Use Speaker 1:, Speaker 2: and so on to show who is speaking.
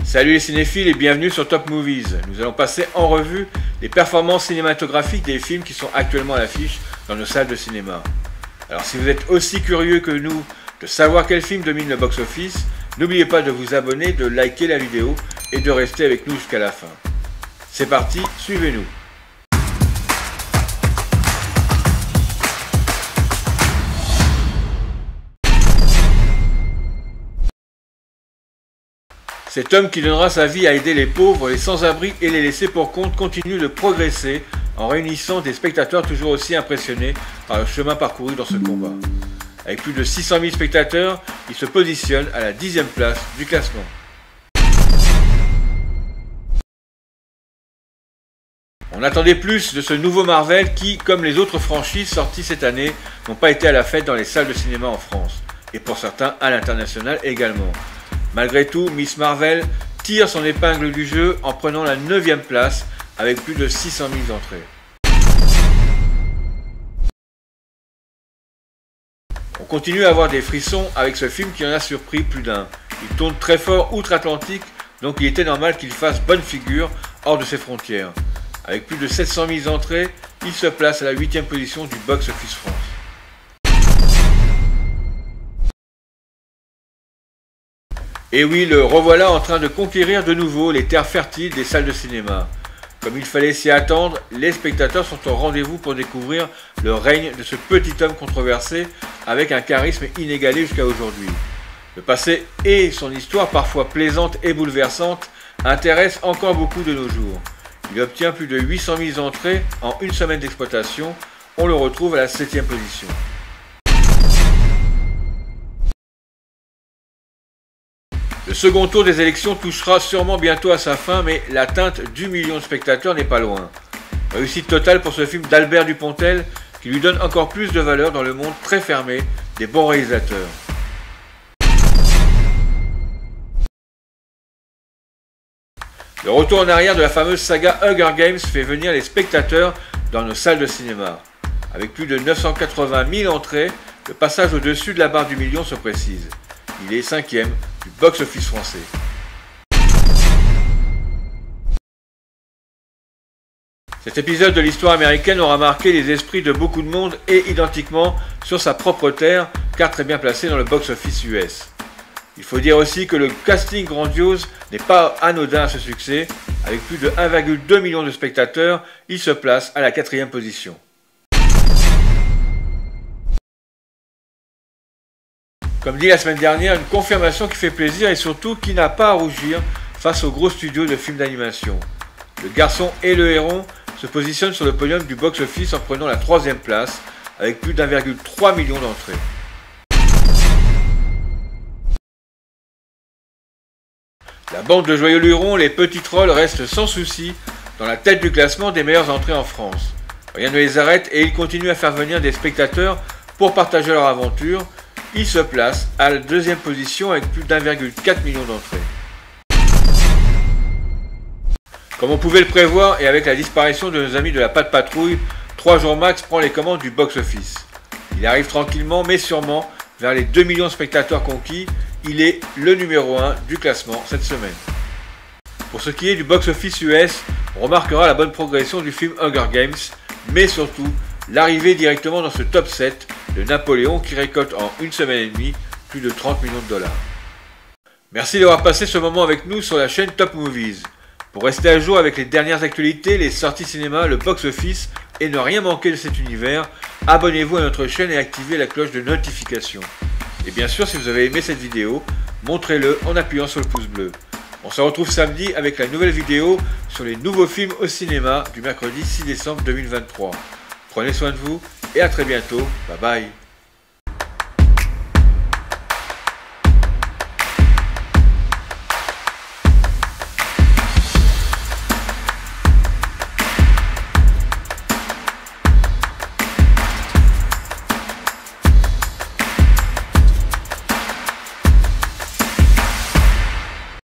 Speaker 1: Salut les cinéphiles et bienvenue sur Top Movies. Nous allons passer en revue les performances cinématographiques des films qui sont actuellement à l'affiche dans nos salles de cinéma. Alors si vous êtes aussi curieux que nous de savoir quel film domine le box-office, n'oubliez pas de vous abonner, de liker la vidéo et de rester avec nous jusqu'à la fin. C'est parti, suivez-nous. Cet homme qui donnera sa vie à aider les pauvres, les sans-abri et les laissés pour compte continue de progresser en réunissant des spectateurs toujours aussi impressionnés par le chemin parcouru dans ce combat. Avec plus de 600 000 spectateurs, il se positionne à la 10e place du classement. On attendait plus de ce nouveau Marvel qui, comme les autres franchises sorties cette année, n'ont pas été à la fête dans les salles de cinéma en France, et pour certains à l'international également. Malgré tout, Miss Marvel tire son épingle du jeu en prenant la 9e place avec plus de 600 000 entrées. On continue à avoir des frissons avec ce film qui en a surpris plus d'un. Il tourne très fort outre-Atlantique, donc il était normal qu'il fasse bonne figure hors de ses frontières. Avec plus de 700 000 entrées, il se place à la 8e position du Box Office France. Et oui, le revoilà en train de conquérir de nouveau les terres fertiles des salles de cinéma. Comme il fallait s'y attendre, les spectateurs sont au rendez-vous pour découvrir le règne de ce petit homme controversé avec un charisme inégalé jusqu'à aujourd'hui. Le passé et son histoire parfois plaisante et bouleversante intéressent encore beaucoup de nos jours. Il obtient plus de 800 000 entrées en une semaine d'exploitation. On le retrouve à la 7e position. Le second tour des élections touchera sûrement bientôt à sa fin, mais l'atteinte du million de spectateurs n'est pas loin. Réussite totale pour ce film d'Albert Dupontel qui lui donne encore plus de valeur dans le monde très fermé des bons réalisateurs. Le retour en arrière de la fameuse saga Hunger Games fait venir les spectateurs dans nos salles de cinéma. Avec plus de 980 000 entrées, le passage au-dessus de la barre du million se précise. Il est 5e du box-office français. Cet épisode de l'histoire américaine aura marqué les esprits de beaucoup de monde et identiquement sur sa propre terre, car très bien placé dans le box-office US. Il faut dire aussi que le casting grandiose n'est pas anodin à ce succès. Avec plus de 1,2 million de spectateurs, il se place à la 4e position. Comme dit la semaine dernière, une confirmation qui fait plaisir et surtout qui n'a pas à rougir face aux gros studios de films d'animation. Le Garçon et le Héron se positionnent sur le podium du box-office en prenant la 3e place avec plus d'1,3 million d'entrées. La bande de Joyeux Luron, les Petits Trolls restent sans souci dans la tête du classement des meilleures entrées en France. Rien ne les arrête et ils continuent à faire venir des spectateurs pour partager leur aventure. Il se place à la 2e position avec plus d'1,4 million d'entrées. Comme on pouvait le prévoir et avec la disparition de nos amis de la Patte Patrouille, 3 jours max prend les commandes du box-office. Il arrive tranquillement mais sûrement vers les 2 millions de spectateurs conquis. Il est le numéro 1 du classement cette semaine. Pour ce qui est du box-office US, on remarquera la bonne progression du film Hunger Games, mais surtout l'arrivée directement dans ce top 7 de Napoléon qui récolte en une semaine et demie plus de 30 millions de dollars. Merci d'avoir passé ce moment avec nous sur la chaîne Top Movies. Pour rester à jour avec les dernières actualités, les sorties cinéma, le box-office et ne rien manquer de cet univers, abonnez-vous à notre chaîne et activez la cloche de notification. Et bien sûr, si vous avez aimé cette vidéo, montrez-le en appuyant sur le pouce bleu. On se retrouve samedi avec la nouvelle vidéo sur les nouveaux films au cinéma du mercredi 6 décembre 2023. Prenez soin de vous et à très bientôt. Bye bye.